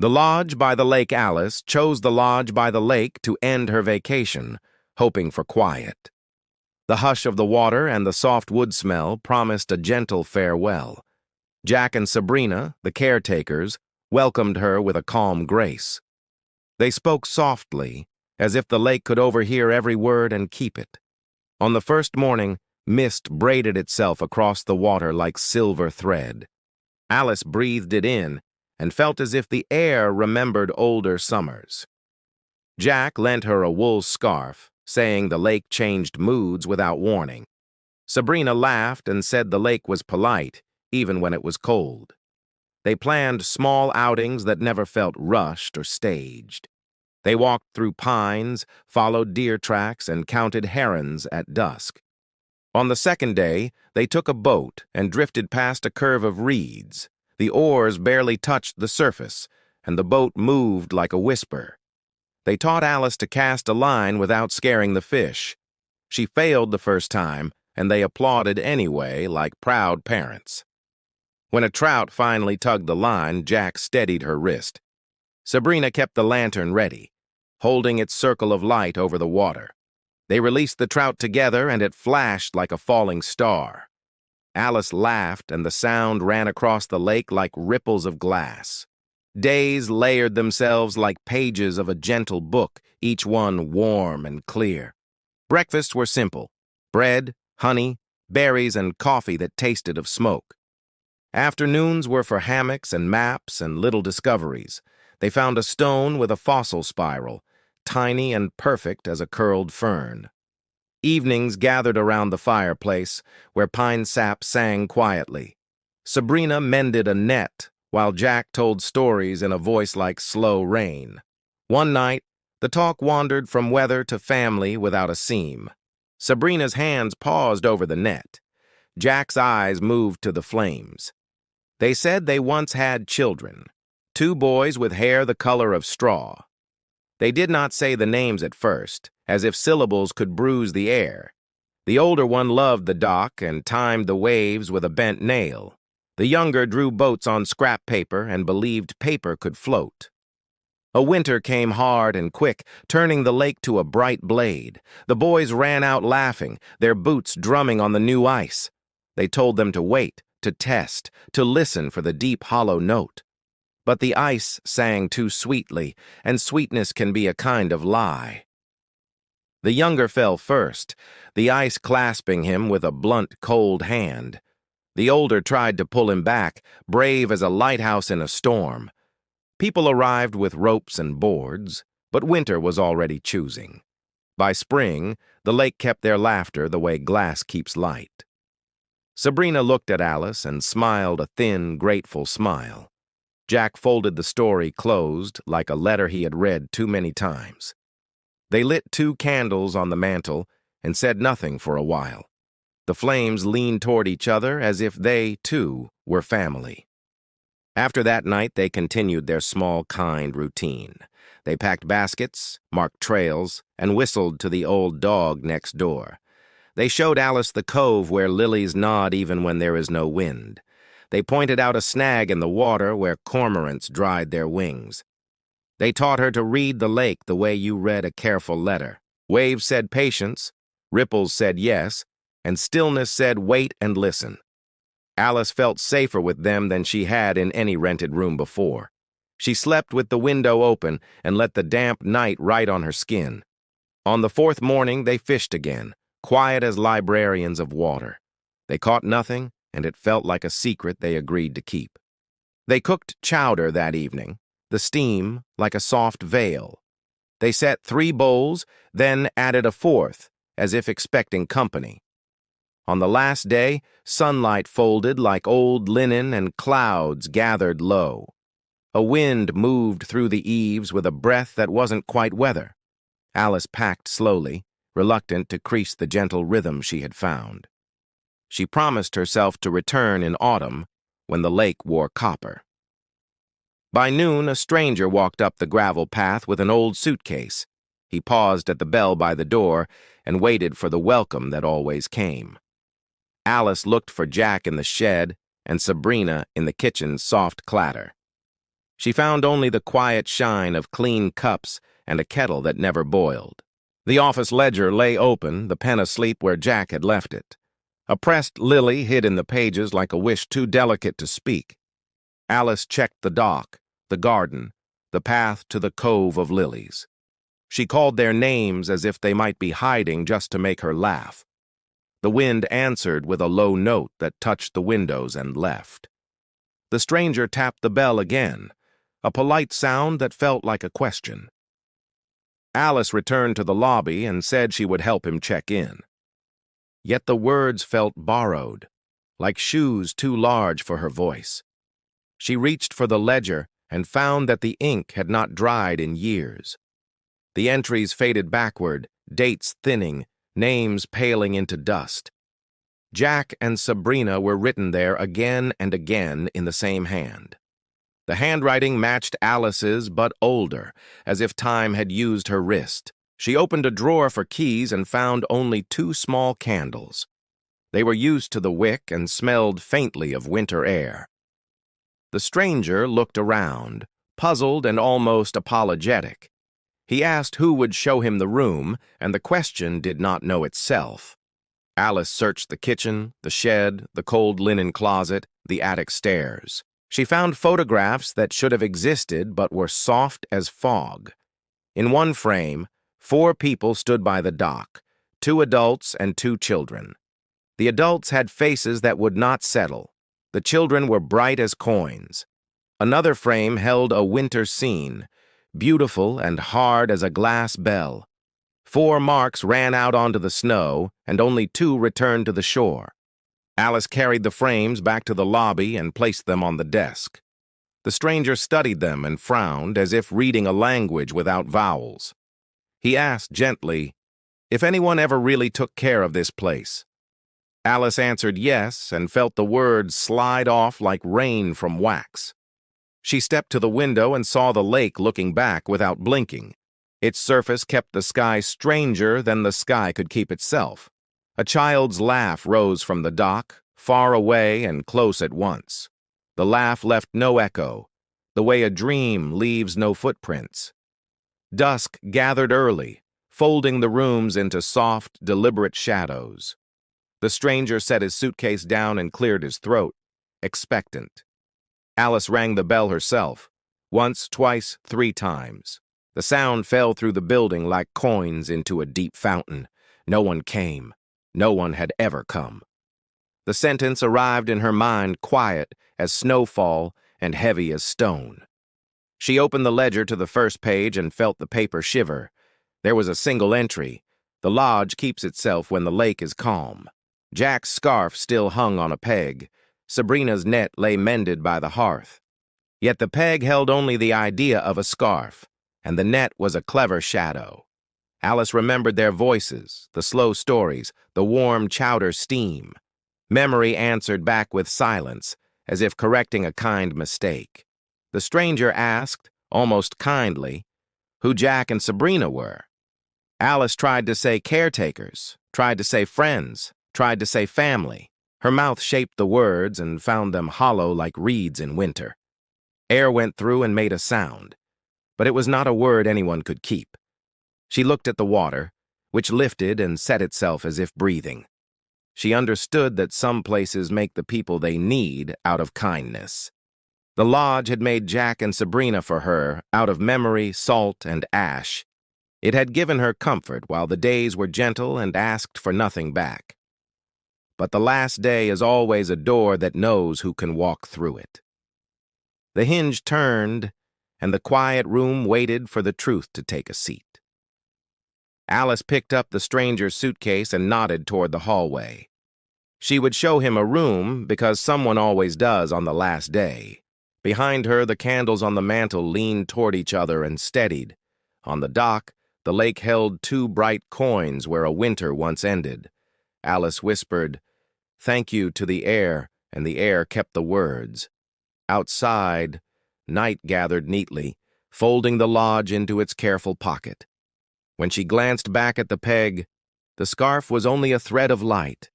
The lodge by the lake. Alice chose the lodge by the lake to end her vacation, hoping for quiet. The hush of the water and the soft wood smell promised a gentle farewell. Jack and Sabrina, the caretakers, welcomed her with a calm grace. They spoke softly, as if the lake could overhear every word and keep it. On the first morning, mist braided itself across the water like silver thread. Alice breathed it in and felt as if the air remembered older summers. Jack lent her a wool scarf, saying the lake changed moods without warning. Sabrina laughed and said the lake was polite, even when it was cold. They planned small outings that never felt rushed or staged. They walked through pines, followed deer tracks, and counted herons at dusk. On the second day, they took a boat and drifted past a curve of reeds. The oars barely touched the surface, and the boat moved like a whisper. They taught Alice to cast a line without scaring the fish. She failed the first time, and they applauded anyway, like proud parents. When a trout finally tugged the line, Jack steadied her wrist. Sabrina kept the lantern ready, holding its circle of light over the water. They released the trout together, and it flashed like a falling star. Alice laughed, and the sound ran across the lake like ripples of glass. Days layered themselves like pages of a gentle book, each one warm and clear. Breakfasts were simple: bread, honey, berries, and coffee that tasted of smoke. Afternoons were for hammocks and maps and little discoveries. They found a stone with a fossil spiral, tiny and perfect as a curled fern. Evenings gathered around the fireplace, where pine sap sang quietly. Sabrina mended a net, while Jack told stories in a voice like slow rain. One night, the talk wandered from weather to family without a seam. Sabrina's hands paused over the net. Jack's eyes moved to the flames. They said they once had children, 2 boys with hair the color of straw. They did not say the names at first, as if syllables could bruise the air. The older one loved the dock and timed the waves with a bent nail. The younger drew boats on scrap paper and believed paper could float. A winter came hard and quick, turning the lake to a bright blade. The boys ran out laughing, their boots drumming on the new ice. They told them to wait, to test, to listen for the deep hollow note. But the ice sang too sweetly, and sweetness can be a kind of lie. The younger fell first, the ice clasping him with a blunt, cold hand. The older tried to pull him back, brave as a lighthouse in a storm. People arrived with ropes and boards, but winter was already choosing. By spring, the lake kept their laughter the way glass keeps light. Sabrina looked at Alice and smiled a thin, grateful smile. Jack folded the story closed like a letter he had read too many times. They lit 2 candles on the mantel and said nothing for a while. The flames leaned toward each other as if they, too, were family. After that night, they continued their small, kind routine. They packed baskets, marked trails, and whistled to the old dog next door. They showed Alice the cove where lilies nod even when there is no wind. They pointed out a snag in the water where cormorants dried their wings. They taught her to read the lake the way you read a careful letter. Waves said patience, ripples said yes, and stillness said wait and listen. Alice felt safer with them than she had in any rented room before. She slept with the window open and let the damp night ride on her skin. On the 4th morning, they fished again, quiet as librarians of water. They caught nothing, and it felt like a secret they agreed to keep. They cooked chowder that evening, the steam like a soft veil. They set 3 bowls, then added a 4th, as if expecting company. On the last day, sunlight folded like old linen and clouds gathered low. A wind moved through the eaves with a breath that wasn't quite weather. Alice packed slowly, reluctant to crease the gentle rhythm she had found. She promised herself to return in autumn when the lake wore copper. By noon, a stranger walked up the gravel path with an old suitcase. He paused at the bell by the door and waited for the welcome that always came. Alice looked for Jack in the shed and Sabrina in the kitchen's soft clatter. She found only the quiet shine of clean cups and a kettle that never boiled. The office ledger lay open, the pen asleep where Jack had left it. A pressed lily hid in the pages like a wish too delicate to speak. Alice checked the dock, the garden, the path to the cove of lilies. She called their names as if they might be hiding just to make her laugh. The wind answered with a low note that touched the windows and left. The stranger tapped the bell again, a polite sound that felt like a question. Alice returned to the lobby and said she would help him check in. Yet the words felt borrowed, like shoes too large for her voice. She reached for the ledger and found that the ink had not dried in years. The entries faded backward, dates thinning, names paling into dust. Jack and Sabrina were written there again and again in the same hand. The handwriting matched Alice's, but older, as if time had used her wrist. She opened a drawer for keys and found only 2 small candles. They were used to the wick and smelled faintly of winter air. The stranger looked around, puzzled and almost apologetic. He asked who would show him the room, and the question did not know itself. Alice searched the kitchen, the shed, the cold linen closet, the attic stairs. She found photographs that should have existed but were soft as fog. In one frame, 4 people stood by the dock, 2 adults and 2 children. The adults had faces that would not settle. The children were bright as coins. Another frame held a winter scene, beautiful and hard as a glass bell. 4 marks ran out onto the snow, and only 2 returned to the shore. Alice carried the frames back to the lobby and placed them on the desk. The stranger studied them and frowned as if reading a language without vowels. He asked gently if anyone ever really took care of this place. Alice answered yes and felt the words slide off like rain from wax. She stepped to the window and saw the lake looking back without blinking. Its surface kept the sky stranger than the sky could keep itself. A child's laugh rose from the dock, far away and close at once. The laugh left no echo, the way a dream leaves no footprints. Dusk gathered early, folding the rooms into soft, deliberate shadows. The stranger set his suitcase down and cleared his throat, expectant. Alice rang the bell herself, once, twice, 3 times. The sound fell through the building like coins into a deep fountain. No one came. No one had ever come. The sentence arrived in her mind quiet as snowfall and heavy as stone. She opened the ledger to the first page and felt the paper shiver. There was a single entry. The lodge keeps itself when the lake is calm. Jack's scarf still hung on a peg. Sabrina's net lay mended by the hearth. Yet the peg held only the idea of a scarf, and the net was a clever shadow. Alice remembered their voices, the slow stories, the warm chowder steam. Memory answered back with silence, as if correcting a kind mistake. The stranger asked, almost kindly, who Jack and Sabrina were. Alice tried to say caretakers, tried to say friends, tried to say family. Her mouth shaped the words and found them hollow like reeds in winter. Air went through and made a sound, but it was not a word anyone could keep. She looked at the water, which lifted and set itself as if breathing. She understood that some places make the people they need out of kindness. The lodge had made Jack and Sabrina for her out of memory, salt, and ash. It had given her comfort while the days were gentle and asked for nothing back. But the last day is always a door that knows who can walk through it. The hinge turned, and the quiet room waited for the truth to take a seat. Alice picked up the stranger's suitcase and nodded toward the hallway. She would show him a room because someone always does on the last day. Behind her, the candles on the mantel leaned toward each other and steadied. On the dock, the lake held 2 bright coins where a winter once ended. Alice whispered, "Thank you to the air," and the air kept the words. Outside, night gathered neatly, folding the lodge into its careful pocket. When she glanced back at the peg, the scarf was only a thread of light.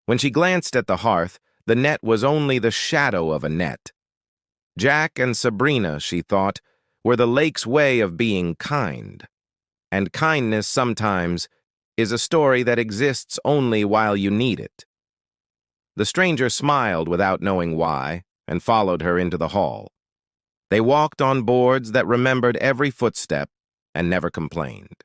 When she glanced at the hearth, the net was only the shadow of a net. Jack and Sabrina, she thought, were the lake's way of being kind. And kindness sometimes is a story that exists only while you need it. The stranger smiled without knowing why and followed her into the hall. They walked on boards that remembered every footstep and never complained.